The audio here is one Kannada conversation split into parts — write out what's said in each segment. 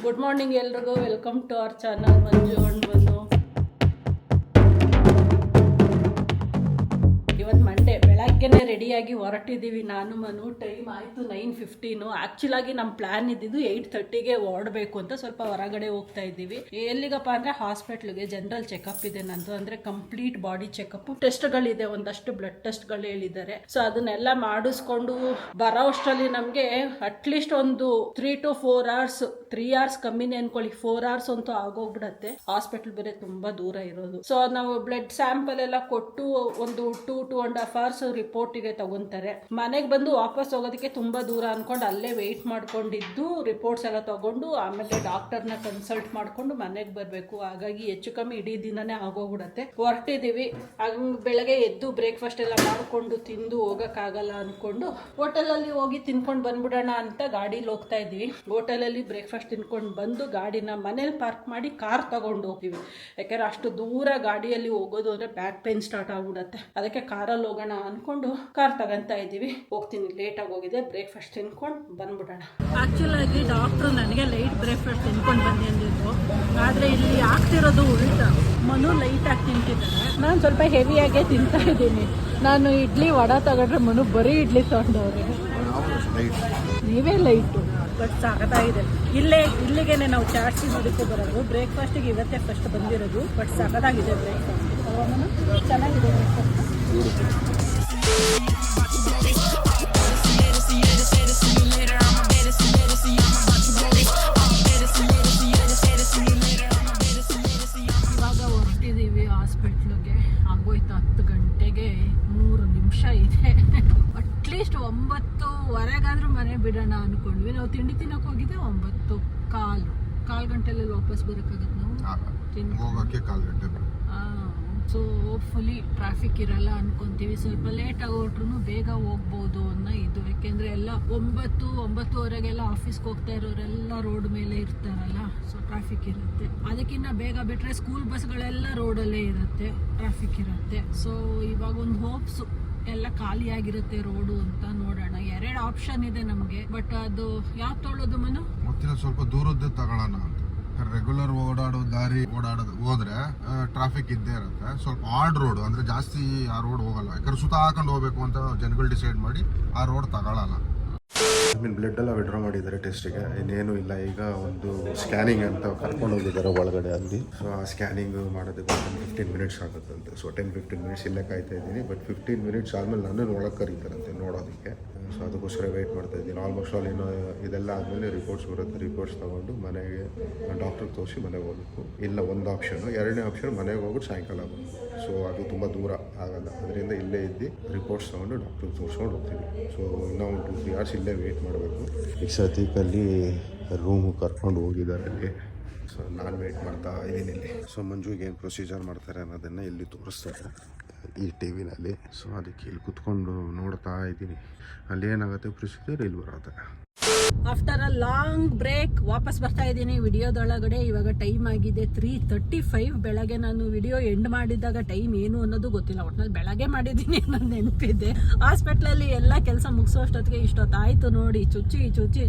ಗುಡ್ ಮಾರ್ನಿಂಗ್ ಎಲ್ರಿಗೂ, welcome to our channel Manju and Bannu. ಇವತ್ತು ಮಂಡೇ ಬೆಳಗ್ಗೆನೆ ರೆಡಿಯಾಗಿ ಹೊರಟಿದ್ದೀವಿ ನಾನು ಮನು. ಟೈಮ್ ಆಯಿತು 9:15. ಆ್ಯಕ್ಚುಲಾಗಿ ನಮ್ಮ ಪ್ಲ್ಯಾನ್ ಇದ್ದಿದ್ದು 8:30ಗೆ ಹೊರಡಬೇಕು ಅಂತ. ಸ್ವಲ್ಪ ಹೊರಗಡೆ ಹೋಗ್ತಾ ಇದ್ದೀವಿ. ಎಲ್ಲಿಗಪ್ಪ ಅಂದರೆ ಹಾಸ್ಪಿಟ್ಲಿಗೆ. ಜನರಲ್ ಚೆಕಪ್ ಇದೆ ನಂದು, ಅಂದರೆ ಕಂಪ್ಲೀಟ್ ಬಾಡಿ ಚೆಕಪ್. ಟೆಸ್ಟ್ಗಳಿದೆ, ಒಂದಷ್ಟು ಬ್ಲಡ್ ಟೆಸ್ಟ್ಗಳು ಹೇಳಿದ್ದಾರೆ. ಸೊ ಅದನ್ನೆಲ್ಲ ಮಾಡಿಸ್ಕೊಂಡು ಬರೋ ಅಷ್ಟರಲ್ಲಿ ನಮಗೆ ಅಟ್ಲೀಸ್ಟ್ ಒಂದು 3 to 4 hours, 3 hours ಕಮ್ಮಿನೇ ಅನ್ಕೊಳ್ಳಿ, 4 hours ಅಂತೂ ಆಗೋಗ್ಬಿಡತ್ತೆ. ಹಾಸ್ಪಿಟ್ಲ್ ಬೇರೆ ತುಂಬ ದೂರ ಇರೋದು. ಸೊ ನಾವು ಬ್ಲಡ್ ಸ್ಯಾಂಪಲ್ ಎಲ್ಲ ಕೊಟ್ಟು ಒಂದು 2.5 hours ರಿಪೋರ್ಟಿಗೆ ತಗೊಂತಾರೆ. ಮನೆಗೆ ಬಂದು ವಾಪಸ್ ಹೋಗೋದಕ್ಕೆ ತುಂಬ ದೂರ ಅನ್ಕೊಂಡು ಅಲ್ಲೇ ವೆಯ್ಟ್ ಮಾಡ್ಕೊಂಡಿದ್ದು ರಿಪೋರ್ಟ್ಸ್ ಎಲ್ಲ ತಗೊಂಡು ಆಮೇಲೆ ಡಾಕ್ಟರ್ನ ಕನ್ಸಲ್ಟ್ ಮಾಡ್ಕೊಂಡು ಮನೆಗೆ ಬರಬೇಕು. ಹಾಗಾಗಿ ಹೆಚ್ಚು ಕಮ್ಮಿ ಇಡೀ ದಿನನೇ ಆಗೋಗ್ಬಿಡತ್ತೆ. ಹೊರಟಿದ್ದೀವಿ. ಬೆಳಗ್ಗೆ ಎದ್ದು ಬ್ರೇಕ್ಫಾಸ್ಟ್ ಎಲ್ಲ ಮಾಡಿಕೊಂಡು ತಿಂದು ಹೋಗೋಕ್ಕಾಗಲ್ಲ ಅಂದ್ಕೊಂಡು ಹೋಟೆಲಲ್ಲಿ ಹೋಗಿ ತಿನ್ಕೊಂಡು ಬಂದ್ಬಿಡೋಣ ಅಂತ ಗಾಡೀಲಿ ಹೋಗ್ತಾ ಇದ್ದೀವಿ. ಹೋಟೆಲಲ್ಲಿ ಬ್ರೇಕ್ಫಾಸ್ಟ್ ತಿನ್ಕೊಂಡು ಬಂದು ಗಾಡಿನ ಮನೇಲಿ ಪಾರ್ಕ್ ಮಾಡಿ ಕಾರ್ ತಗೊಂಡು ಹೋಗ್ತೀವಿ. ಯಾಕೆಂದರೆ ಅಷ್ಟು ದೂರ ಗಾಡಿಯಲ್ಲಿ ಹೋಗೋದು ಅಂದರೆ ಬ್ಯಾಕ್ ಪೇನ್ ಸ್ಟಾರ್ಟ್ ಆಗ್ಬಿಡತ್ತೆ. ಅದಕ್ಕೆ ಕಾರಲ್ಲಿ ಹೋಗೋಣ ಅಂದ್ಕೊಂಡು ಕಾರ್ ತಗೊಂತ ಇದ್ದೀವಿ. ಹೋಗ್ತೀನಿ, ಲೇಟಾಗಿ ಹೋಗಿದೆ. ಬ್ರೇಕ್ಫಾಸ್ಟ್ ತಿನ್ಕೊಂಡು ಬಂದ್ಬಿಡೋಣ. ಆ್ಯಕ್ಚುಲಾಗಿ ಡಾಕ್ಟ್ರು ನನಗೆ ಲೈಟ್ ಬ್ರೇಕ್ಫಾಸ್ಟ್ ತಿನ್ಕೊಂಡು ಬನ್ನಿ ಅಂದಿದ್ದು, ಆದರೆ ಇಲ್ಲಿ ಆಗ್ತಿರೋದು ಉಲ್ಟಾ. ಮನು ಲೈಟಾಗಿ ತಿಂತಿದ್ದಾರೆ, ನಾನು ಸ್ವಲ್ಪ ಹೆವಿಯಾಗೇ ತಿಂತಾ ಇದ್ದೀನಿ. ನಾನು ಇಡ್ಲಿ ವಡೆ ತಗೊಂಡ್ರೆ ಮನು ಬರೀ ಇಡ್ಲಿ ತೊಗೊಂಡವ್ರೆ. ನೀವೇ ಲೈಟು, ಬಟ್ ಸಖತ್ತಾಗಿದೆ. ಇಲ್ಲಿಗೇನೆ ನಾವು ಚಾಟ್ ತಿನ್ನೋದಕ್ಕೂ ಬರೋದು. ಬ್ರೇಕ್ಫಾಸ್ಟಿಗೆ ಇವತ್ತೇ ಫಸ್ಟ್ ಬಂದಿರೋದು, ಬಟ್ ಸಖತ್ತಾಗಿದೆ ಬ್ರೇಕ್ಫಾಸ್ಟ್. ಚೆನ್ನಾಗಿದೆ ಬ್ರೇಕ್ಫಾಸ್ಟ್. ಇವಾಗ ಹೊರಟಿದ್ದೀವಿ ಹಾಸ್ಪಿಟ್ಲಿಗೆ. ಆಗೋಯ್ತು 10 ಗಂಟೆಗೆ 3 ನಿಮಿಷ ಇದೆ. ಅಟ್ಲೀಸ್ಟ್ 9:15 ಮನೆ ಬಿಡೋಣ ಅಂದ್ಕೊಂಡ್ವಿ. ನಾವು ತಿಂಡಿ ತಿನ್ನೋಕೆ ಹೋಗಿದ್ದೆ 9:15 ಗಂಟೆಯಲ್ಲಿ ವಾಪಸ್ ಬರೋಕ್ಕಾಗತ್ತೆ. ನಾವು ಹೋಗೋಕ್ಕೆ 1/4 ಗಂಟೆ. ಸೊ ಹೋಪ್ಫುಲಿ ಟ್ರಾಫಿಕ್ ಇರಲ್ಲ ಅನ್ಕೊಂತೀವಿ. ಸ್ವಲ್ಪ ಲೇಟಾಗಿ ಹೊರಟ್ರು ಬೇಗ ಹೋಗ್ಬೋದು ಅನ್ನೋ ಇದು. ಯಾಕೆಂದರೆ ಎಲ್ಲ 9-9:30 ಆಫೀಸ್ಗೆ ಹೋಗ್ತಾ ಇರೋರೆಲ್ಲ ರೋಡ್ ಮೇಲೆ ಇರ್ತಾರಲ್ಲ, ಸೊ ಟ್ರಾಫಿಕ್ ಇರುತ್ತೆ. ಅದಕ್ಕಿಂತ ಬೇಗ ಬಿಟ್ಟರೆ ಸ್ಕೂಲ್ ಬಸ್ಗಳೆಲ್ಲ ರೋಡಲ್ಲೇ ಇರುತ್ತೆ, ಟ್ರಾಫಿಕ್ ಇರುತ್ತೆ. ಸೊ ಇವಾಗ ಒಂದು ಹೋಪ್ಸು ಎಲ್ಲ ಖಾಲಿಯಾಗಿರುತ್ತೆ ರೋಡು ಅಂತ. ನೋಡೋಣ. 2 ಆಪ್ಷನ್ ಇದೆ ನಮಗೆ, ಬಟ್ ಅದು ಯಾವ್ದು ತೊಗೊಳ್ಳೋದು ಮನು ಗೊತ್ತಿಲ್ಲ. ಸ್ವಲ್ಪ ದೂರದ್ದೇ ತಗೊಳ್ಳೋಣ ಅಂತ. ರೆಗ್ಯುಲರ್ ದಾರಿ ಓಡಾಡೋದು ಹೋದ್ರೆ ಟ್ರಾಫಿಕ್ ಇದ್ದೇ ಇರುತ್ತೆ. ಸ್ವಲ್ಪ ಹಾರ್ಡ್ ರೋಡ್ ಅಂದ್ರೆ ಜಾಸ್ತಿ ಆ ರೋಡ್ ಹೋಗಲ್ಲ. ಯಾಕಂದ್ರೆ ಸುತ್ತ ಹಾಕೊಂಡು ಹೋಗ್ಬೇಕು ಅಂತ ಜನಗಳು ಡಿಸೈಡ್ ಮಾಡಿ ಆ ರೋಡ್ ತಗೊಳ್ಳಲ್ಲ. ಬ್ಲಡ್ ಎಲ್ಲ ವಿಡ್ರಾ ಮಾಡಿದ್ದಾರೆ ಟೆಸ್ಟಿಗೆ. ಇನ್ನೇನು ಇಲ್ಲ, ಈಗ ಒಂದು ಸ್ಕ್ಯಾನಿಂಗ್ ಅಂತ ಕರ್ಕೊಂಡು ಹೋಗಿದ್ದಾರೆ ಒಳಗಡೆ ಅಲ್ಲಿ. ಸೊ ಆ ಸ್ಕ್ಯಾನಿಂಗ್ ಮಾಡೋದಕ್ಕೆ 15 minutes ಆಗುತ್ತಂತೆ. ಸೊ 10-15 minutes ಇಲ್ಲೇ ಕಾಯ್ತಾ ಇದ್ದೀನಿ. ಬಟ್ 15 minutes ಆದಮೇಲೆ ನಾನು ಒಳಗೆ ಕರೀತಾರಂತೆ ನೋಡೋದಕ್ಕೆ. ಸೊ ಅದಕ್ಕೋಸ್ಕರ ವೆಯ್ಟ್ ಮಾಡ್ತಾ ಇದ್ದೀನಿ. ಆಲ್ಮೋಸ್ಟ್ ಆಲ್ ಇನ್ನು ಇದೆಲ್ಲ ಆದಮೇಲೆ ರಿಪೋರ್ಟ್ಸ್ ಬರುತ್ತೆ. ರಿಪೋರ್ಟ್ಸ್ ತೊಗೊಂಡು ಮನೆಗೆ ಡಾಕ್ಟ್ರಿಗೆ ತೋರಿಸಿ ಮನೆಗೆ ಹೋಗಬೇಕು. ಇಲ್ಲ ಒಂದು ಆಪ್ಷನು. 2ನೇ ಆಪ್ಷನ್ ಮನೆಗೆ ಹೋಗ್ಬಿಟ್ಟು ಸಾಯಂಕಾಲ ಬಂದು. ಸೊ ಅದು ತುಂಬ ದೂರ ಆಗಲ್ಲ. ಅದರಿಂದ ಇಲ್ಲೇ ಇದ್ದು ರಿಪೋರ್ಟ್ಸ್ ತೊಗೊಂಡು ಡಾಕ್ಟ್ರಿಗೆ ತೋರಿಸ್ಕೊಂಡು ಹೋಗ್ತೀವಿ. ಸೊ ಇನ್ನೂ ಒಂದು 2-3 hours ಇಲ್ಲೇ ವೆಯ್ಟ್ ಮಾಡಬೇಕು. ಈ ಸದ್ಯಕ್ಕಲ್ಲಿ ರೂಮು ಕರ್ಕೊಂಡು ಹೋಗಿದ್ದಾರೆ ಅಲ್ಲಿ. ಸೊ ನಾನು ವೆಯ್ಟ್ ಮಾಡ್ತಾ ಇದ್ದೀನಿ ಇಲ್ಲಿ. ಸೊ ಮಂಜುಗೆ ಏನು ಪ್ರೊಸೀಜರ್ ಮಾಡ್ತಾರೆ ಅನ್ನೋದನ್ನು ಇಲ್ಲಿ ತೋರಿಸ್ತಾರೆ ಈ ಟಿವಿನಲ್ಲಿ. ಸೊ ಅದಕ್ಕೆ ಇಲ್ಲಿ ಕುತ್ಕೊಂಡು ನೋಡ್ತಾ ಇದ್ದೀನಿ. ಅಲ್ಲಿ ಏನಾಗುತ್ತೆ ಪ್ರೊಸೀಜರ್, ಇಲ್ಲಿ ಬರುತ್ತೆ. ಆಫ್ಟರ್ ಅ ಲಾಂಗ್ ಬ್ರೇಕ್ ವಾಪಸ್ ಬರ್ತಾ ಇದ್ದೀನಿ ವಿಡಿಯೋದೊಳಗಡೆ. ಇವಾಗ ಟೈಮ್ ಆಗಿದೆ 3:35. ಬೆಳಗ್ಗೆ ನಾನು ವಿಡಿಯೋ ಎಂಡ್ ಮಾಡಿದಾಗ ಟೈಮ್ ಏನು ಅನ್ನೋದು ಗೊತ್ತಿಲ್ಲ. ಒಟ್ಟಿನಲ್ಲಿ ಬೆಳಗ್ಗೆ ಮಾಡಿದ್ದೀನಿ ಅನ್ನೋದು ನೆನಪಿದೆ. ಹಾಸ್ಪಿಟ್ಲಲ್ಲಿ ಎಲ್ಲ ಕೆಲಸ ಮುಗಿಸೋಷ್ಟೊತ್ತಿಗೆ ಇಷ್ಟೊತ್ತಾಯ್ತು ನೋಡಿ.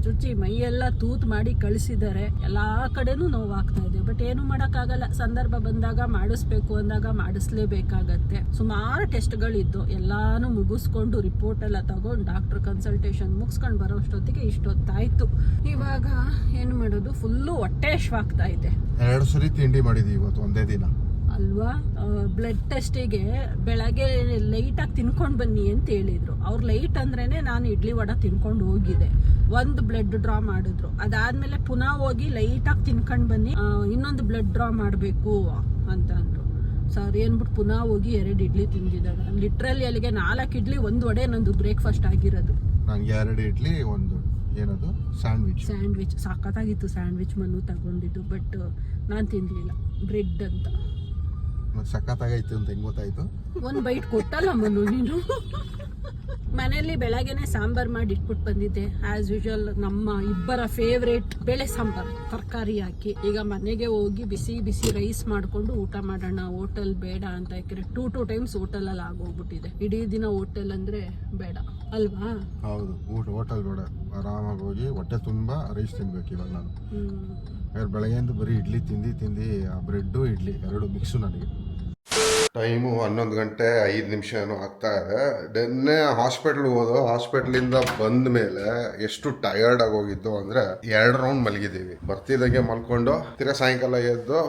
ಚುಚ್ಚಿ ಮೈಯೆಲ್ಲ ತೂತ್ ಮಾಡಿ ಕಳಿಸಿದ್ದಾರೆ. ಎಲ್ಲಾ ಕಡೆನೂ ನೋವಾಗ್ತಾ ಇದೆ. ಬಟ್ ಏನು ಮಾಡೋಕ್ಕಾಗಲ್ಲ. ಸಂದರ್ಭ ಬಂದಾಗ ಮಾಡಿಸ್ಬೇಕು ಅಂದಾಗ ಮಾಡಿಸ್ಲೇಬೇಕಾಗತ್ತೆ. ಸುಮಾರು ಟೆಸ್ಟ್ಗಳಿದ್ದು ಎಲ್ಲಾನು ಮುಗಿಸ್ಕೊಂಡು ರಿಪೋರ್ಟ್ ಎಲ್ಲ ತಗೊಂಡು ಡಾಕ್ಟರ್ ಕನ್ಸಲ್ಟೇಷನ್ ಮುಗಿಸ್ಕೊಂಡು ಬರೋಷ್ಟೊತ್ತಿಗೆ ಇಷ್ಟೊತ್ತಾಯ್ತು. ಇವಾಗ ಏನು ಮಾಡೋದು, ಫುಲ್ಲು ಹೊಟ್ಟೆ ಹಶ್ವಾಗ್ತಾ ಇದೆ. 2 ಸರಿ ತಿಂಡಿ ಮಾಡಿದ್ವಿ ಇವತ್ತು ಒಂದೇ ದಿನ ಅಲ್ವಾ. ಬ್ಲಡ್ ಟೆಸ್ಟಿಗೆ ಬೆಳಗ್ಗೆ ಲೈಟಾಗಿ ತಿನ್ಕೊಂಡು ಬನ್ನಿ ಅಂತ ಹೇಳಿದ್ರು. ಅವ್ರು ಲೈಟ್ ಅಂದ್ರೇನೆ ನಾನು ಇಡ್ಲಿ ವಡೆ ತಿನ್ಕೊಂಡು ಹೋಗಿದ್ದೆ. 1 ಬ್ಲಡ್ ಡ್ರಾ ಮಾಡಿದ್ರು. ಅದಾದ್ಮೇಲೆ ಪುನಃ ಹೋಗಿ ಲೈಟಾಗಿ ತಿನ್ಕೊಂಡು ಬನ್ನಿ, ಇನ್ನೊಂದು ಬ್ಲಡ್ ಡ್ರಾ ಮಾಡಬೇಕು ಅಂತ ಅಂದ್ರು. ಸರಿ ಅಂದ್ಬಿಟ್ಟು ಪುನಃ ಹೋಗಿ 2 ಇಡ್ಲಿ ತಿಂದಿದ್ದಾರೆ. ಲಿಟ್ರಲಿ ಅಲ್ಲಿಗೆ 4 ಇಡ್ಲಿ 1 ವಡೆ ನಂದು ಬ್ರೇಕ್ಫಾಸ್ಟ್ ಆಗಿರೋದು. ನನಗೆ 2 ಇಡ್ಲಿ, ಒಂದು ಏನದು ಸ್ಯಾಂಡ್ವಿಚ್. ಸಖತ್ತಾಗಿತ್ತು ಸ್ಯಾಂಡ್ವಿಚ್ ಮನು ತಗೊಂಡಿದ್ದು. ಬಟ್ ನಾನು ತಿನ್ಲಿಲ್ಲ. ಬ್ರೆಡ್ ಅಂತ ಸಖತ್ತಾಗೈತು ಅಂತ ಹೆಂಗ್ ಗೊತ್ತಾಯ್ತು? 1 ಬೈಟ್ ಕೊಟ್ಟಲ್ಲ ಮನು ನೀನು. ಮನೆಯಲ್ಲಿ ಬೆಳಗ್ಗೆನೆ ಸಾಂಬಾರ್ ಮಾಡಿ ಇಟ್ಬಿಟ್ಟು ಬಂದಿದ್ದೆ. ಆಸ್ ಯೂಶುವಲ್ ನಮ್ಮ ಇಬ್ಬರ ಫೇವ್ರೇಟ್ ಬೇಳೆ ಸಾಂಬಾರ್, ತರಕಾರಿ ಹಾಕಿ. ಈಗ ಮನೆಗೆ ಹೋಗಿ ಬಿಸಿ ಬಿಸಿ ರೈಸ್ ಮಾಡ್ಕೊಂಡು ಊಟ ಮಾಡೋಣ. ಹೋಟೆಲ್ ಬೇಡ ಅಂತ. ಯಾಕಂದ್ರೆ 2 times ಹೋಟೆಲಲ್ಲಿ ಆಗೋಗ್ಬಿಟ್ಟಿದೆ. ಇಡೀ ದಿನ ಹೋಟೆಲ್ ಅಂದ್ರೆ ಬೇಡ ಅಲ್ವಾ? ಹೌದು, ಹೋಟೆಲ್ ಬೇಡ. ಆರಾಮಾಗಿ ಹೋಗಿ ಹೊಟ್ಟೆ ತುಂಬಾ ರೈಸ್ ತಿನ್ಬೇಕು ಇವಾಗ ನಾನು. ಬೆಳಗ್ಗೆಯಿಂದ ಬರೀ ಇಡ್ಲಿ ತಿಂದು ಆ ಬ್ರೆಡ್ಡು ಇಡ್ಲಿ ಎರಡು ಮಿಕ್ಸು ನನಗೆ. ಟೈಮು 11 ಗಂಟೆ 5 ನಿಮಿಷ ಏನೋ ಆಗ್ತಾ ಇದೆ. ನಿನ್ನೆ ಹಾಸ್ಪಿಟ್ಲ್ಗೆ ಹೋದೋ, ಹಾಸ್ಪಿಟ್ಲಿಂದ ಬಂದ ಮೇಲೆ ಎಷ್ಟು ಟಯರ್ಡ್ ಆಗೋಗಿದ್ದು ಅಂದರೆ 2 ರೌಂಡ್ ಮಲಗಿದ್ದೀವಿ. ಬರ್ತಿದ್ದಾಗೆ ಮಲ್ಕೊಂಡು ತಿರ್ಗಾ ಸಾಯಂಕಾಲ ಎದ್ದು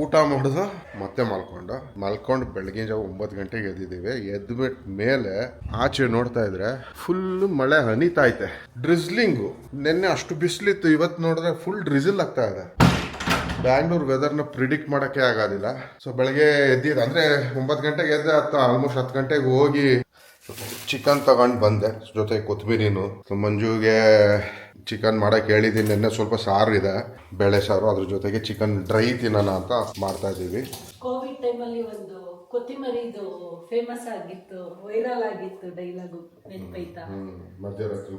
ಊಟ ಮಾಡಿದು ಮತ್ತೆ ಮಲ್ಕೊಂಡು ಬೆಳಗಿನ ಜಾವ 9 ಗಂಟೆಗೆ ಎದ್ದಿದ್ದೀವಿ. ಎದ್ಬಿಟ್ಟು ಮೇಲೆ ಆಚೆ ನೋಡ್ತಾ ಇದ್ರೆ ಫುಲ್ ಮಳೆ ಹನಿತೈತೆ, ಡ್ರಿಸ್ಲಿಂಗು. ನಿನ್ನೆ ಅಷ್ಟು ಬಿಸಿಲಿತ್ತು, ಇವತ್ತು ನೋಡಿದ್ರೆ ಫುಲ್ ಡ್ರಿಸಿಲ್ ಆಗ್ತಾ ಇದೆ. ಬ್ಯಾಂಗ್ಳೂರ್ ವೆದರ್ನ ಪ್ರಿಡಿಕ್ಟ್ ಮಾಡೋಕ್ಕೆ ಆಗೋದಿಲ್ಲ. ಸೊ ಬೆಳಗ್ಗೆ ಎದ್ದಿದ್ದು ಅಂದರೆ 9 ಗಂಟೆಗೆ ಎದ್ದೆ, ಆಲ್ಮೋಸ್ಟ್ 10 ಗಂಟೆಗೆ ಹೋಗಿ ಚಿಕನ್ ತಗೊಂಡು ಬಂದೆ, ಜೊತೆ ಕೊತ್ತಂಬರಿನು. ಮಂಜುಗೆ ಚಿಕನ್ ಮಾಡೋಕ್ಕೆ ಹೇಳಿದ್ದೀನಿ. ನಿನ್ನೆ ಸ್ವಲ್ಪ ಸಾರು ಇದೆ, ಬೇಳೆ ಸಾರು, ಅದ್ರ ಜೊತೆಗೆ ಚಿಕನ್ ಡ್ರೈ ತಿನ್ನೋಣ ಅಂತ ಮಾಡ್ತಾ ಇದ್ದೀವಿ. ಕೋವಿಡ್ ಟೈಮಲ್ಲಿ ಒಂದು ಕೊತ್ತಿಮರಿದು ಫೇಮಸ್ ಆಗಿತ್ತು, ವೈರಲ್ ಆಗಿತ್ತು ಡೈಲಾಗು, ನೆನಪೈತಾ? ಮಧ್ಯರಾತ್ರಿ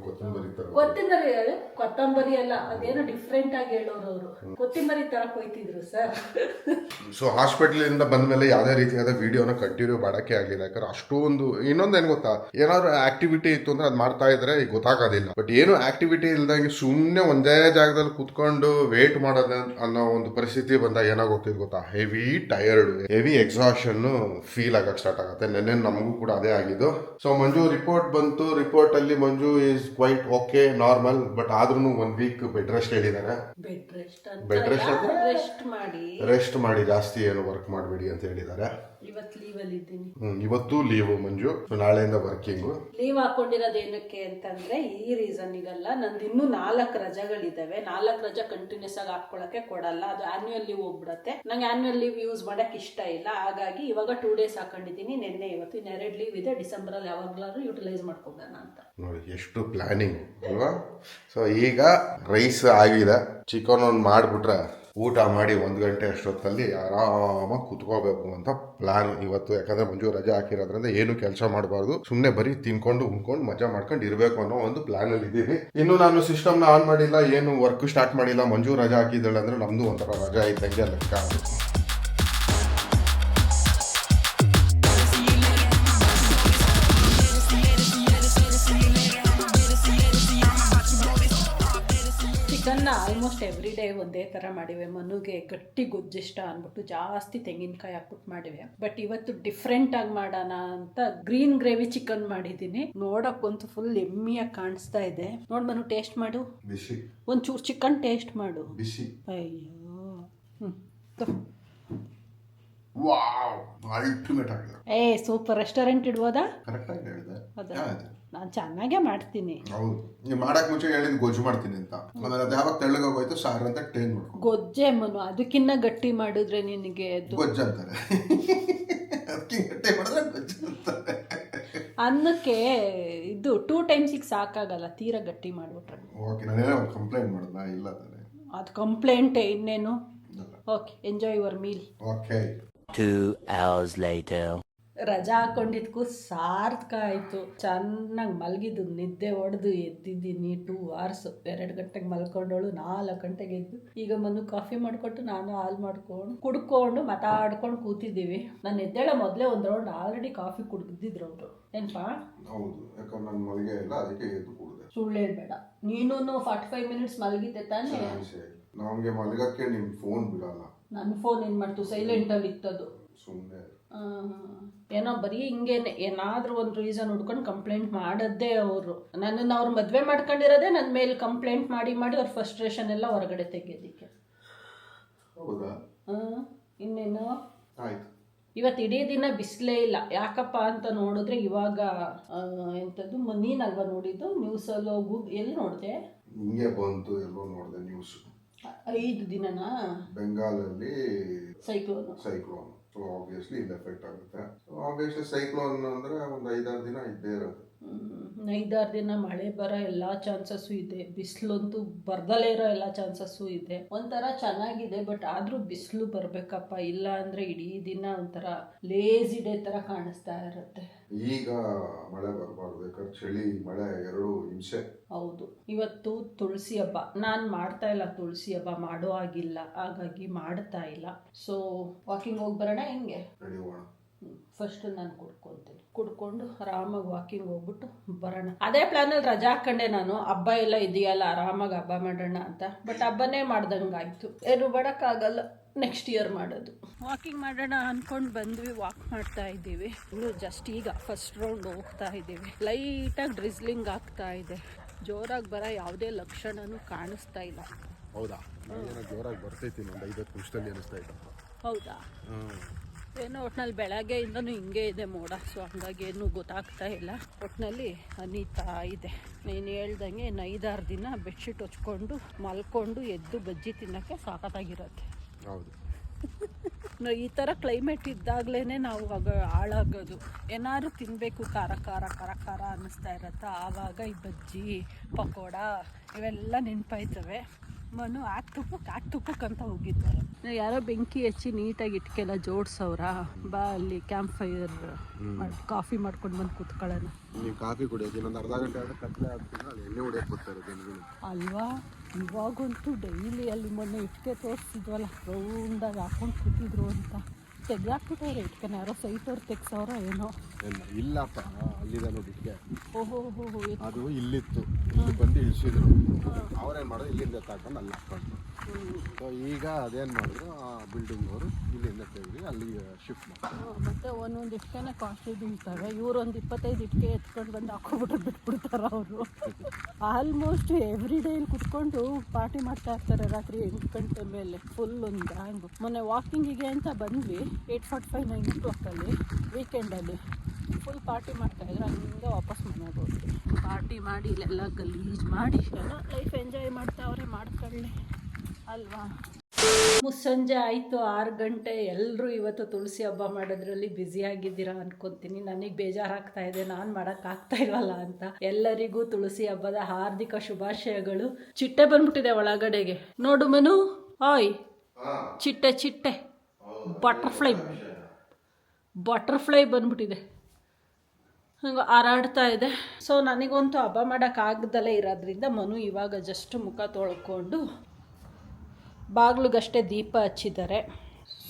ಕೊತ್ತಂಬರಿ ಅಲ್ಲ, ಅದೇನೋ ಡಿಫ್ರೆಂಟ್ ಆಗಿ ಹೇಳೋರು ಅವರು. ಕೊತ್ತಿಮರಿ ತರ ಕೊಯ್ತಿದ್ರು ಸರ್. ಸೊ ಹಾಸ್ಪಿಟ್ಲಿಂದ ಬಂದ್ಮೇಲೆ ಯಾವುದೇ ರೀತಿಯಾದ ವಿಡಿಯೋನ ಕಂಟಿನ್ಯೂ ಮಾಡೋಕ್ಕೆ ಆಗಲಿಲ್ಲ. ಯಾಕಂದ್ರೆ ಅಷ್ಟೊಂದು ಇನ್ನೊಂದು ಏನು ಗೊತ್ತಾ, ಏನಾದ್ರು ಆಕ್ಟಿವಿಟಿ ಇತ್ತು ಅಂದ್ರೆ ಅದು ಮಾಡ್ತಾ ಇದ್ರೆ ಈಗ ಗೊತ್ತಾಗೋದಿಲ್ಲ. ಬಟ್ ಏನು ಆಕ್ಟಿವಿಟಿ ಇಲ್ದಂಗೆ ಸುಮ್ಮನೆ ಒಂದೇ ಜಾಗದಲ್ಲಿ ಕುತ್ಕೊಂಡು ವೇಟ್ ಮಾಡೋದ ಅನ್ನೋ ಒಂದು ಪರಿಸ್ಥಿತಿ ಬಂದಾಗ ಏನಾಗೋಗ್ತಿದ್ ಗೊತ್ತಾ, heavy tired, heavy exhaustion feel ಆಗಕ್ಕೆ ಸ್ಟಾರ್ಟ್ ಆಗುತ್ತೆ. ನೆನ್ನೆ ನಮಗೂ ಕೂಡ ಅದೇ ಆಗಿದ್ದು. ಸೊ ಮಂಜು ರಿಪೋರ್ಟ್ ಬಂತು. ರಿಪೋರ್ಟ್ ಅಲ್ಲಿ Manju is quite okay, normal. But ಆದ್ರೂ 1 ವೀಕ್ ಬೆಡ್ ರೆಸ್ಟ್ ಹೇಳಿದ್ದಾರೆ. ಬೆಡ್ ರೆಸ್ಟ್ ರೆಸ್ಟ್ ಮಾಡಿ, ಜಾಸ್ತಿ ಏನು ವರ್ಕ್ ಮಾಡಬೇಡಿ ಅಂತ ಹೇಳಿದ್ದಾರೆ. ಇವತ್ತು ಲೀವ್ ಮಂಜು, ನಾಳೆಯಿಂದ ವರ್ಕಿಂಗು. ಲೀವ್ ಹಾಕೊಂಡಿರೋದು ಏನಕ್ಕೆ ಅಂತಂದ್ರೆ ಈ ರೀಸನ್ನಿಗಲ್ಲ, ನಂದು ಇನ್ನೂ 4 ರಜೆಗಳಿದಾವೆ. 4 ರಜೆ ಕಂಟಿನ್ಯೂಸ್ ಆಗಿ ಹಾಕೊಳಕ್ಕೆ ಕೊಡಲ್ಲ, ಅದು ಆನ್ಯುವಲ್ ಲೀವ್ ಹೋಗ್ಬಿಡತ್ತೆ. ನಂಗೆ ಆನ್ಯುವಲ್ ಲೀವ್ ಯೂಸ್ ಮಾಡಕ್ ಇಷ್ಟ ಇಲ್ಲ. ಹಾಗಾಗಿ ಇವಾಗ 2 ಡೇಸ್ ಹಾಕೊಂಡಿದ್ದೀನಿ, ನಿನ್ನೆ ಇವತ್ತು. ಇನ್ನು 2 ಲೀವ್ ಇದೆ, ಡಿಸೆಂಬರ್ ಅಲ್ಲಿ ಯಾವಾಗ್ಲಾದ್ರೂ ಯುಟಿಲೈಸ್ ಮಾಡ್ಕೊಂಡೋಣ ಅಂತ. ನೋಡಿ ಎಷ್ಟು ಪ್ಲಾನಿಂಗ್ ಅಲ್ವಾ. ಸೊ ಈಗ ರೈಸ್ ಆಗಿದೆ, ಚಿಕನ್ ಒಂದು ಮಾಡಿಬಿಟ್ರೆ ಊಟ ಮಾಡಿ 1 ಗಂಟೆ ಅಷ್ಟೊತ್ತಲ್ಲಿ ಆರಾಮಾಗಿ ಕುತ್ಕೋಬೇಕು ಅಂತ ಪ್ಲಾನ್ ಇವತ್ತು. ಯಾಕಂದ್ರೆ ಮಂಜು ರಜೆ ಹಾಕಿರೋದ್ರಿಂದ ಏನು ಕೆಲಸ ಮಾಡಬಾರ್ದು, ಸುಮ್ಮನೆ ಬರೀ ತಿನ್ಕೊಂಡು ಉಣ್ಕೊಂಡು ಮಜಾ ಮಾಡ್ಕೊಂಡು ಇರಬೇಕು ಅನ್ನೋ ಒಂದು ಪ್ಲಾನ್ ಅಲ್ಲಿ ಇದ್ದೀವಿ. ಇನ್ನು ನಾನು ಸಿಸ್ಟಮ್ನ ಆನ್ ಮಾಡಿಲ್ಲ, ಏನು ವರ್ಕ್ ಸ್ಟಾರ್ಟ್ ಮಾಡಿಲ್ಲ. ಮಂಜು ರಜೆ ಹಾಕಿದ್ದಾಳೆ ಅಂದ್ರೆ ನಮ್ದು ಒಂಥರ ರಜೆ ಇದ್ದಂಗೆ ಲೆಕ್ಕ. ಚಿಕನ್ನ ಆಲ್ಮೋಸ್ಟ್ ಎವ್ರಿ ಡೇ ಒಂದೇ ಥರ ಮಾಡಿವೆ. ಮನುಗೆ ಗಟ್ಟಿ ಗೊಜ್ಜಿಷ್ಟ ಅಂದ್ಬಿಟ್ಟು ಜಾಸ್ತಿ ತೆಂಗಿನಕಾಯಿ ಹಾಕ್ಬಿಟ್ಟು ಮಾಡಿವೆ. ಬಟ್ ಇವತ್ತು ಡಿಫ್ರೆಂಟ್ ಆಗಿ ಮಾಡೋಣ ಅಂತ ಗ್ರೀನ್ ಗ್ರೇವಿ ಚಿಕನ್ ಮಾಡಿದ್ದೀನಿ. ನೋಡಕ್ಕಂತೂ ಫುಲ್ ಎಮ್ಮಿಯಾಗಿ ಕಾಣಿಸ್ತಾ ಇದೆ. ನೋಡ್ ಮನು, ಟೇಸ್ಟ್ ಮಾಡು, ಒಂಚೂರು ಚಿಕನ್ ಟೇಸ್ಟ್ ಮಾಡು. ಅಯ್ಯೋ, ಏ ಸೂಪರ್. ರೆಸ್ಟೋರೆಂಟ್ ಇಡ್ಬೋದಾ? ನಾನು ಚೆನ್ನಾಗೇ ಮಾಡ್ತೀನಿ. ಹೌದು, ಮಾಡಕ್ ಮುಂಚೆ ಹೇಳಿದ್ ಗೊಜ್ಜು ಮಾಡ್ತೀನಿ ಅಂತ. ಯಾವಾಗ ತೆಳ್ಳಗೋಗೋಯ್ತು ಸಾರು ಅಂತ ಟೇನ್ ಮಾಡ್ಕೊ. ಗೊಜ್ಜೆ ಮನು, ಅದಕ್ಕಿನ್ನ ಗಟ್ಟಿ ಮಾಡಿದ್ರೆ ನಿನಗೆ ಗೊಜ್ಜು ಅಂತಾರೆ. ಗಟ್ಟಿ ಮಾಡಿದ್ರೆ ಗೊಜ್ಜು ಅಂತಾರೆ. ಅನ್ನಕ್ಕೆ ಇದು 2 ಟೈಮ್ಸಿಗೆ ಸಾಕಾಗಲ್ಲ, ತೀರಾ ಗಟ್ಟಿ ಮಾಡ್ಬಿಟ್ರೆ. ಓಕೆ, ನಾನೇನೋ ಕಂಪ್ಲೇಂಟ್ ಮಾಡಿದ್ನಾ? ಇಲ್ಲ ತಾನೆ, ಅದು ಕಂಪ್ಲೇಂಟೇ, ಇನ್ನೇನು. Okay, enjoy your meal. Okay. 2 hours later. ರಜಾ ಹಾಕೊಂಡಿದ್ಕು ಸಾರ್ಥಕ ಆಯಿತು. ಚೆನ್ನಾಗಿ ಮಲಗಿದ್ದು, ನಿದ್ದೆ ಹೊಡೆದು ಎದ್ದಿದ್ದೀನಿ 2 hours. 2 ಗಂಟೆಗೆ ಮಲ್ಕೊಂಡವಳು 4 ಗಂಟೆಗೆ ಎದ್ದು ಈಗ ಮನು ಕಾಫಿ ಮಾಡಿಕೊಟ್ಟು ನಾನು ಹಾಲು ಮಾಡ್ಕೊಂಡು ಕುಡ್ಕೊಂಡು ಮಾತಾಡ್ಕೊಂಡು ಕೂತಿದ್ದೀವಿ. ನಾನು ಎದ್ದೇಳ ಮೊದಲೇ 1 ರೌಂಡ್ ಆಲ್ರೆಡಿ ಕಾಫಿ ಕುಡ್ದಿದ್ರು ಅವರು. ನೆನಪಾ? ಹೌದು, ಯಾಕಂದ್ರೆ ನಾನು ಮಲಗೇ ಇಲ್ಲ, ಅದಕ್ಕೆ ಎದ್ದು ಕುಡಿದೆ. ಸುಳ್ಳು ಹೇಳ್ಬೇಡ. ನೀನು 45 ಮಿನಿಟ್ಸ್ ಮಲಗಿದ್ದೆ ತಾನೇ? ನಮಗೆ ಮಲಗಕ್ಕೆ ನಿಮ್ಮ ಫೋನ್ ಬಿಡಲ್ಲ. ನನ್ನ ಫೋನ್ ಏನು ಮಾಡ್ತು, ಸೈಲೆಂಟಲ್ಲಿ ಇತ್ತದು. ಸುಮ್ಮನೆ ಏನೋ ಬರೀ ಹಿಂಗೇನೆ ಏನಾದ್ರೂ ಒಂದು ರೀಸನ್ ಹುಡ್ಕೊಂಡು ಕಂಪ್ಲೇಂಟ್ ಮಾಡದ್ದೇ ಅವರು. ನನ್ನನ್ನು ಅವ್ರು ಮದುವೆ ಮಾಡ್ಕೊಂಡಿರೋದೇ ನನ್ನ ಮೇಲೆ ಕಂಪ್ಲೇಂಟ್ ಮಾಡಿ ಅವ್ರ ಫ್ರಸ್ಟ್ರೇಷನ್ ಎಲ್ಲ ಹೊರಗಡೆ ತೆಗೆಯೋದಿಕ್ಕೆ. ಹೌದಾ? ಇನ್ನೇನು. ಆಯ್ತು. ಇವತ್ತು ಇಡೀ ದಿನ ಬಿಸಿಲೇ ಇಲ್ಲ. ಯಾಕಪ್ಪ ಅಂತ ನೋಡಿದ್ರೆ ಇವಾಗ ಎಂಥದ್ದು ನೀನಲ್ವಾ ನೋಡಿದ್ದು ನ್ಯೂಸಲ್ಲೋ ಎಲ್ಲಿ ನೋಡಿದೆ? ಹಿಂಗೆ ಬಂತು, ಎಲ್ಲೋ ನೋಡಿದೆ ನ್ಯೂಸ್. 5 ದಿನನಾ ಬೆಂಗಾಲಲ್ಲಿ ಸೈಕ್ಲೋನ್. ಸೊ ಆಬ್ವಿಯಸ್ಲಿ ಇದು ಎಫೆಕ್ಟ್ ಆಗುತ್ತೆ. ಸೊ ಆಬ್ವಿಯಸ್ಲಿ ಸೈಕ್ಲೋನ್ ಅಂದ್ರೆ ಒಂದು 5-6 ದಿನ ಇದ್ದೇ ಇರೋದು. 5-6 ದಿನ ಮಳೆ ಬರೋ ಎಲ್ಲ ಚಾನ್ಸಸ್ಸು ಇದೆ. ಬಿಸಿಲಂತೂ ಬರ್ದಲೇ ಇರೋ ಎಲ್ಲ ಚಾನ್ಸಸ್ಸು ಇದೆ. ಒಂಥರ ಚೆನ್ನಾಗಿದೆ, ಬಟ್ ಆದರೂ ಬಿಸಿಲು ಬರಬೇಕಪ್ಪ, ಇಲ್ಲ ಅಂದರೆ ಇಡೀ ದಿನ ಒಂಥರ ಲೇಜಿ ಡೇ ಥರ ಕಾಣಿಸ್ತಾ ಇರುತ್ತೆ. ಈಗ ಮಳೆ ಬರಬಾರ್ದು, ಯಾಕಂದ್ರೆ ಚಳಿ ಮಳೆ 2 ಹಿಂಸೆ. ಹೌದು. ಇವತ್ತು ತುಳಸಿ ಹಬ್ಬ. ನಾನು ಮಾಡ್ತಾ ಇಲ್ಲ ತುಳಸಿ ಹಬ್ಬ, ಮಾಡೋ ಆಗಿಲ್ಲ, ಹಾಗಾಗಿ ಮಾಡ್ತಾ ಇಲ್ಲ. ಸೊ ವಾಕಿಂಗ್ ಹೋಗಿ ಬರೋಣ ಹೆಂಗೆ? ಫಸ್ಟ್ ನಾನು ಕುಡ್ಕೊತೀನಿ, ಕುಡ್ಕೊಂಡು ಆರಾಮಾಗಿ ವಾಕಿಂಗ್ ಹೋಗ್ಬಿಟ್ಟು ಬರೋಣ. ಅದೇ ಪ್ಲಾನಲ್ಲಿ ರಜಾ ಹಾಕೊಂಡೆ ನಾನು, ಹಬ್ಬ ಎಲ್ಲ ಇದೆಯಲ್ಲ ಆರಾಮಾಗಿ ಹಬ್ಬ ಮಾಡೋಣ ಅಂತ. ಬಟ್ ಹಬ್ಬನೇ ಮಾಡ್ದಂಗಾಯ್ತು, ಏನು ಮಾಡೋಕ್ಕಾಗಲ್ಲ, ನೆಕ್ಸ್ಟ್ ಇಯರ್ ಮಾಡೋದು. ವಾಕಿಂಗ್ ಮಾಡೋಣ ಅಂದ್ಕೊಂಡು ಬಂದ್ವಿ, ವಾಕ್ ಮಾಡ್ತಾ ಇದ್ದೀವಿ. ಇನ್ನು ಜಸ್ಟ್ ಈಗ ಫಸ್ಟ್ ರೌಂಡ್ ಹೋಗ್ತಾ ಇದ್ದೀವಿ. ಲೈಟಾಗಿ ಡ್ರಿಸ್ಲಿಂಗ್ ಆಗ್ತಾ ಇದೆ, ಜೋರಾಗಿ ಬರೋ ಯಾವುದೇ ಲಕ್ಷಣನೂ ಕಾಣಿಸ್ತಾ ಇಲ್ಲ. ಹೌದಾ? ಜೋರಾಗಿ ಬರ್ತೈತಿ, ಒಂದು 5 ನಿಮಿಷದಲ್ಲಿ ಅನಿಸ್ತಾ ಇತ್ತು. ಹೌದಾ? ಏನೋ ಒಟ್ನಲ್ಲಿ ಬೆಳಗ್ಗೆಯಿಂದನೂ ಹಿಂಗೆ ಇದೆ ಮೋಡ, ಸೊ ಹಂಗಾಗಿ ಏನೂ ಗೊತ್ತಾಗ್ತಾ ಇಲ್ಲ. ಒಟ್ಟಿನಲ್ಲಿ ಅನಿತಾ ಇದೆ. ನೀನು ಹೇಳ್ದಂಗೆ 5-6 ದಿನ ಬೆಡ್ಶೀಟ್ ಹೊಚ್ಕೊಂಡು ಮಲ್ಕೊಂಡು ಎದ್ದು ಬಜ್ಜಿ ತಿನ್ನೋಕ್ಕೆ ಸಾಕತ್ತಾಗಿರುತ್ತೆ. ಹೌದು. ಈ ಥರ ಕ್ಲೈಮೇಟ್ ಇದ್ದಾಗಲೇ ನಾವು ಆಗ ಹಾಳಾಗೋದು. ಏನಾದ್ರು ತಿನ್ನಬೇಕು, ಖಾರ ಖಾರ ಖಾರ ಖಾರ ಅನ್ನಿಸ್ತಾ ಇರತ್ತೆ. ಆವಾಗ ಈ ಬಜ್ಜಿ ಪಕೋಡ ಇವೆಲ್ಲ ನೆನಪಾಯ್ತವೆ. ಮನು ತುಪ್ಪಕ್ಕಂತ ಹೋಗಿದ್ದಾರೆ. ಯಾರೋ ಬೆಂಕಿ ಹಚ್ಚಿ ನೀಟಾಗಿ ಇಟ್ಕೆಲ್ಲ ಜೋಡ್ಸವ್ರ. ಬಾ ಅಲ್ಲಿ ಕ್ಯಾಂಪ್ ಫೈರ್ ಕಾಫಿ ಮಾಡ್ಕೊಂಡು ಬಂದು ಕೂತ್ಕೊಳ್ಳೋಣ. ನೀವು ಕಾಫಿ ಕುಡಿಯೋದು ಇನ್ನೊಂದು ಅರ್ಧ ಗಂಟೆ ಆದರೆ ಕತ್ಲೆ ಆಗ್ತಿಲ್ಲ, ಅಲ್ಲಿ ಎಣ್ಣೆ ಹೊಡಿಯೋಕೆ ಬರ್ತಾರೆ ಜನಗಳು ಅಲ್ವಾ? ಇವಾಗಂತೂ ಡೈಲಿ ಅಲ್ಲಿ ಮೊನ್ನೆ ಇಟ್ಕೆ ತೋರಿಸಿದ್ವಲ್ಲ, ರೌಂಡಾಗಿ ಹಾಕೊಂಡು ಕೂತಿದ್ರು ಅಂತ ತೆಗ್ದಾಕ್ಬಿಟ್ಟವ್ರೆ ಇಟ್ಕೆನ. ಯಾರೋ ಸೈಟವ್ರು ತೆಗ್ಸವ್ರ ಏನೋ. ಇಲ್ಲಪ್ಪ, ಅಲ್ಲಿದೆ ನೋಡಿ ಇಟ್ಕೆ. ಓಹೋ, ಅದು ಇಲ್ಲಿತ್ತು, ಇಲ್ಲಿ ಬಂದು ಇಳಿಸಿದ್ರು. ಅವ್ರೇನು ಮಾಡೋದು, ಇಲ್ಲಿಂದ ತಾಕೊಂಡು ಅಲ್ಲಿ ಹಾಕೊಂಡು. ಸೊ ಈಗ ಅದೇನು ಮಾಡಿದ್ರು, ಆ ಬಿಲ್ಡಿಂಗ್ನವರು ಇಲ್ಲಿಂದ ತೆಗೆದು ಅಲ್ಲಿಗೆ ಶಿಫ್ಟ್ ಮಾಡ್ತಾರೆ. ಮತ್ತು ಒಂದೊಂದು ಇಟ್ಕೆನ ಕಾಸ್ಟ್ಲಿ ಬೀಳ್ತವೆ. ಇವ್ರು ಒಂದು 25 ಇಟ್ಕೆ ಎತ್ಕೊಂಡು ಬಂದು ಹಾಕೊಬಿಟ್ರೆ ಬಿಟ್ಬಿಡ್ತಾರೆ ಅವರು. ಆಲ್ಮೋಸ್ಟ್ ಎವ್ರಿ ಡೇ ಇಲ್ಲಿ ಕುತ್ಕೊಂಡು ಪಾರ್ಟಿ ಮಾಡ್ತಾ ಇರ್ತಾರೆ ರಾತ್ರಿ 8 ಗಂಟೆ ಮೇಲೆ. ಫುಲ್ ಒಂದು ಗ್ಯಾಂಗು. ಮೊನ್ನೆ ವಾಕಿಂಗಿಗೆ ಅಂತ ಬಂದ್ವಿ 8:45 9 o'clockಲ್ಲಿ ವೀಕೆಂಡಲ್ಲಿ ಫುಲ್ ಪಾರ್ಟಿ ಮಾಡ್ತಾಯಿದ್ರು. ಹಂಗೆ ವಾಪಸ್ ಮನೆಗೆ ಹೋಗ್ತೀವಿ. ಪಾರ್ಟಿ ಮಾಡಿ ಇಲ್ಲೆಲ್ಲ ಗಲೀಜು ಮಾಡಿ ಎಲ್ಲ ಲೈಫ್ ಎಂಜಾಯ್ ಮಾಡ್ತಾವ್ರೆ, ಮಾಡ್ಕೊಳ್ಳಿ ಅಲ್ವಾ? ಮುಸ್ಸಂಜೆ ಆಯಿತು 6 ಗಂಟೆ. ಎಲ್ಲರೂ ಇವತ್ತು ತುಳಸಿ ಹಬ್ಬ ಮಾಡೋದ್ರಲ್ಲಿ ಬ್ಯುಸಿಯಾಗಿದ್ದೀರಾ ಅನ್ಕೊತೀನಿ. ನನಗೆ ಬೇಜಾರಾಗ್ತಾ ಇದೆ, ನಾನು ಮಾಡೋಕ್ಕಾಗ್ತಾ ಇಲ್ವಲ್ಲ ಅಂತ. ಎಲ್ಲರಿಗೂ ತುಳಸಿ ಹಬ್ಬದ ಹಾರ್ದಿಕ ಶುಭಾಶಯಗಳು. ಚಿಟ್ಟೆ ಬಂದ್ಬಿಟ್ಟಿದೆ ಒಳಗಡೆಗೆ, ನೋಡು ಮನು. ಆಯ್ ಚಿಟ್ಟೆ ಬಟರ್ಫ್ಲೈ ಬಂದ್ಬಿಟ್ಟಿದೆ, ಹಂಗೆ ಹಾರಾಡ್ತಾ ಇದೆ. ಸೊ ನನಗಂತೂ ಹಬ್ಬ ಮಾಡೋಕ್ಕಾಗ್ದಲೇ ಇರೋದ್ರಿಂದ ಮನು ಇವಾಗ ಜಸ್ಟ್ ಮುಖ ತೊಳ್ಕೊಂಡು ಬಾಗ್ಲಿಗಷ್ಟೇ ದೀಪ ಹಚ್ಚಿದ್ದಾರೆ.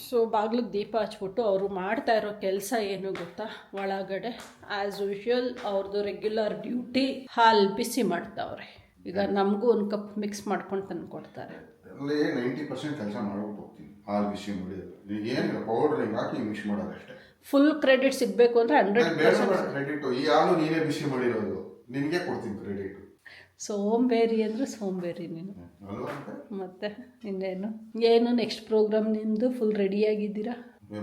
ಸೊ ಬಾಗ್ಲಿಗೆ ದೀಪ ಹಚ್ಬಿಟ್ಟು ಅವರು ಮಾಡ್ತಾ ಇರೋ ಕೆಲಸ ಏನು ಗೊತ್ತಾ, ಒಳಗಡೆ ಆ್ಯಸ್ ಯೂಶ್ವಲ್ ಅವ್ರದ್ದು ರೆಗ್ಯುಲರ್ ಡ್ಯೂಟಿ ಹಾಲು ಬಿಸಿ ಮಾಡ್ತಾವ್ರೆ. ಈಗ ನಮಗೂ ಒಂದು ಕಪ್ ಮಿಕ್ಸ್ ಮಾಡ್ಕೊಂಡು ತಂದು ಕೊಡ್ತಾರೆ. ಅಲ್ಲಿ 90% ಕೆಲಸ ಮಾಡ್ಬಿಟ್ಟು ಹೋಗ್ತೀನಿ. ಹಾಲು ಬಿಸಿ ಮಾಡಿದ್ರು ಈಗ ಏನಿಲ್ಲ, ಪೌಡರ್ ಹಿಂಗೆ ಹಾಕಿ ಮಿಕ್ಸ್ ಮಾಡೋದಷ್ಟೇ. ಫುಲ್ ಕ್ರೆಡಿಟ್ ಸಿಗಬೇಕು ಅಂದರೆ 100% ಕ್ರೆಡಿಟ್. ಈ ಹಾಲು ನೀನೇ ಬಿಸಿ ಮಾಡಿರೋದು, ನಿನಗೆ ಕೊಡ್ತೀನಿ ಕ್ರೆಡಿಟ್. ಸೋಂಬೇರಿ ಅಂದರೆ ಸೋಂಬೇರಿ ನೀನು. ಮತ್ತೆ ಇನ್ನೇನು, ಏನು ನೆಕ್ಸ್ಟ್ ಪ್ರೋಗ್ರಾಮ್ ನಿಮ್ಮದು? ಫುಲ್ ರೆಡಿಯಾಗಿದ್ದೀರಾ?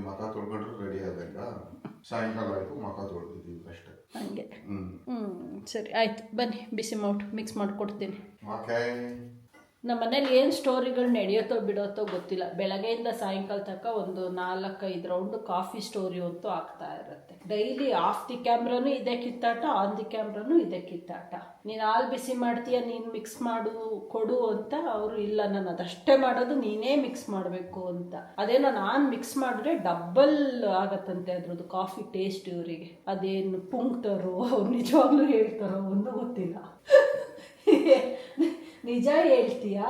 ಮಖ ತೊಳ್ಕೊಂಡ್ರೆ ರೆಡಿ ಆದಾಗ ಸಾಯಂಕಾಲ ಆಯಿತು, ಮಖ ತೊಳ್ದಿದ್ದೀವಿ ಅಷ್ಟೇ. ಹಂಗೆ ಸರಿ ಆಯಿತು, ಬನ್ನಿ ಬಿಸಿ ಮಿಕ್ಸ್ ಮಾಡಿಕೊಡ್ತೀನಿ. ಓಕೆ. ನಮ್ಮ ಮನೇಲಿ ಏನು ಸ್ಟೋರಿಗಳು ನಡೆಯುತ್ತೋ ಬಿಡುತ್ತೋ ಗೊತ್ತಿಲ್ಲ. ಬೆಳಗ್ಗೆಯಿಂದ ಸಾಯಂಕಾಲ ತನಕ ಒಂದು 4-5 ರೌಂಡು ಕಾಫಿ ಸ್ಟೋರಿ ಅಂತೂ ಆಗ್ತಾ ಇರುತ್ತೆ ಡೈಲಿ. ಆಫ್ ದಿ ಕ್ಯಾಮ್ರಾನು ಇದೆ ಕಿತ್ತಾಟ, ಆನ್ ದಿ ಕ್ಯಾಮ್ರಾನು ಇದೆ ಕಿತ್ತಾಟ. ನೀನು ಹಾಲು ಬಿಸಿ ಮಾಡ್ತೀಯ, ನೀನು ಮಿಕ್ಸ್ ಮಾಡು ಕೊಡು ಅಂತ. ಅವರು ಇಲ್ಲ, ನಾನು ಅದಷ್ಟೇ ಮಾಡೋದು, ನೀನೇ ಮಿಕ್ಸ್ ಮಾಡಬೇಕು ಅಂತ. ಅದೇನೋ ನಾನು ಮಿಕ್ಸ್ ಮಾಡಿದ್ರೆ ಡಬ್ಬಲ್ ಆಗತ್ತಂತೆ ಅದ್ರದ್ದು ಕಾಫಿ ಟೇಸ್ಟ್ ಇವರಿಗೆ. ಅದೇನು ಪುಂಕ್ತಾರೋ ಅವ್ರು ನಿಜವಾಗ್ಲೂ ಹೇಳ್ತಾರೋ ಒಂದು ಗೊತ್ತಿಲ್ಲ. ನಿಜ ಹೇಳ್ತೀಯಾ?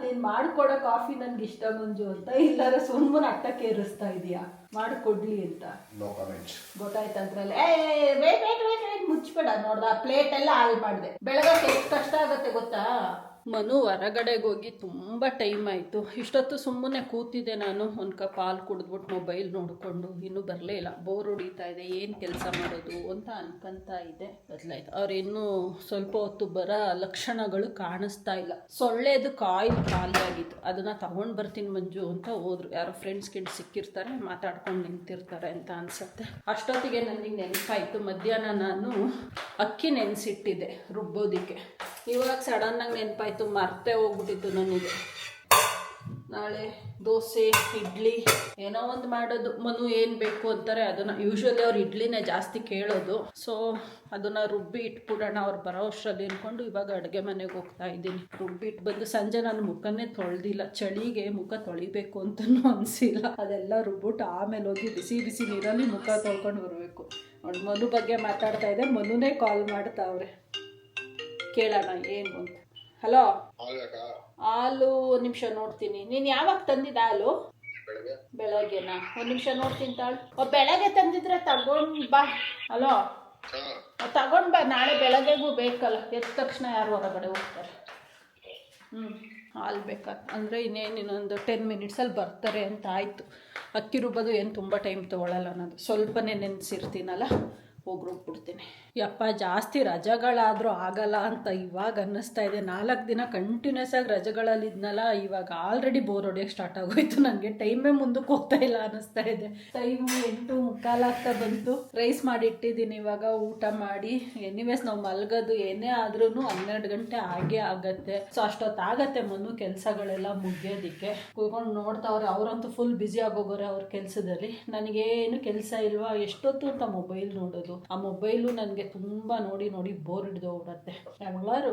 ನೀನು ಮಾಡಿಕೊಡೋ ಕಾಫಿ ನನಗೆ ಇಷ್ಟ ಮಂಜು ಅಂತ, ಇಲ್ಲಾರ ಸುಮ್ಮನೆ ಅಟ್ಟಕ್ಕೆ ಏರಿಸ್ತಾ ಇದೀಯಾ ಮಾಡಿಕೊಡ್ಲಿ ಅಂತ? ಗೊತ್ತಾಯ್ತು ಅದ್ರಲ್ಲಿ. ವೇಟ್ ಮುಚ್ಬೇಡ. ನೋಡ್ದ ಪ್ಲೇಟ್ ಎಲ್ಲ ಹಾಳು ಮಾಡಿದೆ. ಬೆಳಗ್ಗೆ ಎಷ್ಟು ಕಷ್ಟ ಆಗತ್ತೆ ಗೊತ್ತಾ? ಮನು ಹೊರಗಡೆಗೆ ಹೋಗಿ ತುಂಬ ಟೈಮ್ ಆಯಿತು. ಇಷ್ಟೊತ್ತು ಸುಮ್ಮನೆ ಕೂತಿದ್ದೆ ನಾನು, ಒಂದು ಕಪ್ ಹಾಲು ಕುಡಿದ್ಬಿಟ್ಟು ಮೊಬೈಲ್ ನೋಡಿಕೊಂಡು. ಇನ್ನೂ ಬರಲೇ ಇಲ್ಲ, ಬೋರ್ ಹೊಡಿತಾ ಇದೆ, ಏನು ಕೆಲಸ ಮಾಡೋದು ಅಂತ ಅನ್ಕೊಂತ ಇದೆ. ಬದಲಾಯ್ತು. ಅವ್ರೇನು ಸ್ವಲ್ಪ ಹೊತ್ತು ಬರೋ ಲಕ್ಷಣಗಳು ಕಾಣಿಸ್ತಾ ಇಲ್ಲ. ಸೊಳ್ಳೆದು ಕಾಯಿಲ್ ಖಾಲಿಯಾಗಿತ್ತು, ಅದನ್ನು ತಗೊಂಡು ಬರ್ತೀನಿ ಮಂಜು ಅಂತ ಹೋದ್ರು. ಯಾರೋ ಫ್ರೆಂಡ್ಸ್ ಸಿಕ್ಕಿರ್ತಾರೆ, ಮಾತಾಡ್ಕೊಂಡು ನಿಂತಿರ್ತಾರೆ ಅಂತ ಅನ್ಸುತ್ತೆ. ಅಷ್ಟೊತ್ತಿಗೆ ನನಗೆ ನೆನಪಾಯಿತು, ಮಧ್ಯಾಹ್ನ ನಾನು ಅಕ್ಕಿ ನೆನೆಸಿಟ್ಟಿದ್ದೆ ರುಬ್ಬೋದಿಕ್ಕೆ. ಇವಾಗ ಸಡನ್ನಾಗಿ ನೆನಪಾಯಿತು, ಮರ್ತೇ ಹೋಗ್ಬಿಟ್ಟಿತ್ತು ನನಗೆ. ನಾಳೆ ದೋಸೆ ಇಡ್ಲಿ ಏನೋ ಒಂದು ಮಾಡೋದು. ಮನು ಏನು ಬೇಕು ಅಂತಾರೆ ಅದನ್ನು. ಯೂಶ್ವಲಿ ಅವ್ರು ಇಡ್ಲಿನೇ ಜಾಸ್ತಿ ಕೇಳೋದು. ಸೊ ಅದನ್ನು ರುಬ್ಬಿ ಇಟ್ಬಿಡೋಣ ಅವ್ರು ಬರೋ ಅಷ್ಟರಲ್ಲಿ ಅಂದ್ಕೊಂಡು ಇವಾಗ ಅಡುಗೆ ಮನೆಗೆ ಹೋಗ್ತಾ ಇದ್ದೀನಿ. ರುಬ್ಬಿಟ್ಟು ಬಂದು ಸಂಜೆ ನಾನು ಮುಖನೇ ತೊಳೆದಿಲ್ಲ, ಚಳಿಗೆ ಮುಖ ತೊಳಿಬೇಕು ಅಂತಲೂ ಅನಿಸಿಲ್ಲ. ಅದೆಲ್ಲ ರುಬ್ಬಿಟ್ಟು ಆಮೇಲೆ ಹೋಗಿ ಬಿಸಿ ಬಿಸಿ ನೀರಲ್ಲಿ ಮುಖ ತೊಳ್ಕೊಂಡು ಬರಬೇಕು. ಅವ್ಳು ಮನು ಬಗ್ಗೆ ಮಾತಾಡ್ತಾ ಇದೆ, ಮನುನೇ ಕಾಲ್ ಮಾಡ್ತಾವ್ರೆ, ಕೇಳೋಣ ಏನು ಅಂತ. ಹಲೋ, ಹಾಲು ಒಂದು ನಿಮಿಷ ನೋಡ್ತೀನಿ. ನೀನು ಯಾವಾಗ ತಂದಿದ್ದ ಹಾಲು? ಬೆಳಗ್ಗೆನಾ? ಒಂದ್ ನಿಮಿಷ ನೋಡ್ತೀನಿ ತಾಳು. ಬೆಳಗ್ಗೆ ತಂದಿದ್ರೆ ತಗೊಂಡ್ ಬಾ. ಅಲೋ, ತಗೊಂಡ್ ಬಾ, ನಾಳೆ ಬೆಳಗ್ಗೆಗೂ ಬೇಕಲ್ಲ. ಎದ್ದ ತಕ್ಷಣ ಯಾರು ಹೊರಗಡೆ ಹೋಗ್ತಾರೆ? ಹಾಲು ಬೇಕಾ ಅಂದರೆ ಇನ್ನೊಂದು 10 ಮಿನಿಟ್ಸಲ್ಲಿ ಬರ್ತಾರೆ ಅಂತ ಆಯಿತು. ಅಕ್ಕಿ ರುಬ್ಬೋದು ಏನು ತುಂಬ ಟೈಮ್ ತೊಗೊಳ್ಳಲ್ಲ, ಅನ್ನೋದು ಸ್ವಲ್ಪನೇ ನೆನೆಸಿರ್ತೀನಲ್ಲ, ಹೋಗಿ ರುಬ್ಬಿಡ್ತೀನಿ. ಯಪ್ಪ, ಜಾಸ್ತಿ ರಜೆಗಳಾದರೂ ಆಗಲ್ಲ ಅಂತ ಇವಾಗ ಅನ್ನಿಸ್ತಾ ಇದೆ. 4 ದಿನ ಕಂಟಿನ್ಯೂಸ್ ಆಗಿ ರಜೆಗಳಲ್ಲಿ ಇದ್ನಲ್ಲ, ಇವಾಗ ಆಲ್ರೆಡಿ ಬೋರ್ ಹೊಡೆಯೋಕ್ಕೆ ಸ್ಟಾರ್ಟ್ ಆಗೋಯ್ತು. ನನಗೆ ಟೈಮೇ ಮುಂದಕ್ಕೆ ಹೋಗ್ತಾ ಇಲ್ಲ ಅನ್ನಿಸ್ತಾ ಇದೆ. ಟೈಮು 8:45 ಆಗ್ತಾ ಬಂತು. ರೈಸ್ ಮಾಡಿ ಇಟ್ಟಿದ್ದೀನಿ, ಇವಾಗ ಊಟ ಮಾಡಿ. ಎನಿವೇಸ್ ನಾವು ಮಲ್ಗೋದು ಏನೇ ಆದ್ರೂ 12 ಗಂಟೆ ಆಗೇ ಆಗತ್ತೆ. ಸೊ ಅಷ್ಟೊತ್ತಾಗತ್ತೆ ಮನು ಕೆಲಸಗಳೆಲ್ಲ ಮುಗಿಯೋದಕ್ಕೆ. ಕೂತ್ಕೊಂಡು ನೋಡ್ತಾವ್ರೆ, ಅವರಂತೂ ಫುಲ್ ಬ್ಯುಸಿ ಆಗೋಗೋರೆ ಅವ್ರ ಕೆಲಸದಲ್ಲಿ. ನನಗೇನು ಕೆಲಸ ಇಲ್ವಾ, ಎಷ್ಟೊತ್ತು ಅಂತ ಮೊಬೈಲ್ ನೋಡೋದು. ಆ ಮೊಬೈಲು ನನಗೆ ತುಂಬ ನೋಡಿ ಬೋರ್ ಹಿಡಿದೋಗ್ಬಿಡತ್ತೆ. ಎಲ್ಲರೂ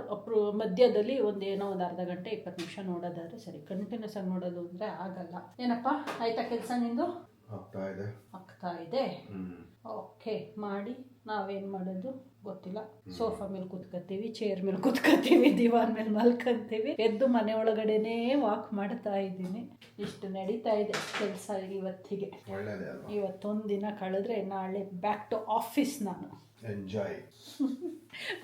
ಮಧ್ಯದಲ್ಲಿ ಒಂದೇನೋ ಒಂದು ಅರ್ಧ ಗಂಟೆ 20 ನಿಮಿಷ ನೋಡೋದಾದ್ರೆ ಸರಿ, ಕಂಟಿನ್ಯೂಸ್ ಆಗಿ ನೋಡೋದು ಅಂದರೆ ಆಗಲ್ಲ. ಏನಪ್ಪ, ಆಯ್ತಾ ಕೆಲಸ ನಿಂದು? ಆಗ್ತಾ ಇದೆ. ಓಕೆ, ಮಾಡಿ. ನಾವೇನು ಮಾಡೋದು ಗೊತ್ತಿಲ್ಲ. ಸೋಫಾ ಮೇಲೆ ಕೂತ್ಕೊತೀವಿ, ಚೇರ್ ಮೇಲೆ ಕೂತ್ಕೊತೀವಿ, ದಿವಾನ್ ಮೇಲೆ ಮಲ್ಕೊಂತೀವಿ. ಎದ್ದು ಮನೆ ಒಳಗಡೆನೇ ವಾಕ್ ಮಾಡ್ತಾ ಇದ್ದೀನಿ. ಇಷ್ಟು ನಡೀತಾ ಇದೆ ಕೆಲಸ ಇವತ್ತಿಗೆ. ಇವತ್ತೊಂದು ದಿನ ಕಳೆದ್ರೆ ನಾಳೆ ಬ್ಯಾಕ್ ಟು ಆಫೀಸ್. ನಾನು ಎಂಜಾಯ್.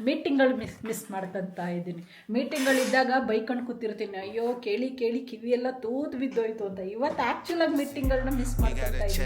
ಮೀಟಿಂಗ್ಗಳು ಮಿಸ್ ಮಾಡ್ಕೊತಾ ಇದ್ದೀನಿ. ಮೀಟಿಂಗ್ಗಳಿದ್ದಾಗ ಬೈಕೊಂಡು ಕೂತಿರ್ತೀನಿ, ಅಯ್ಯೋ ಕೇಳಿ ಕೇಳಿ ಕಿವಿಯೆಲ್ಲ ತೂತು ಬಿದ್ದೋಯ್ತು ಅಂತ. ಇವತ್ತು ಆ್ಯಕ್ಚುಲಾಗಿ ಮೀಟಿಂಗ್ಗಳನ್ನ ಮಿಸ್ ಮಾಡ್ಕೊತಾ ಇದ್ದೀನಿ.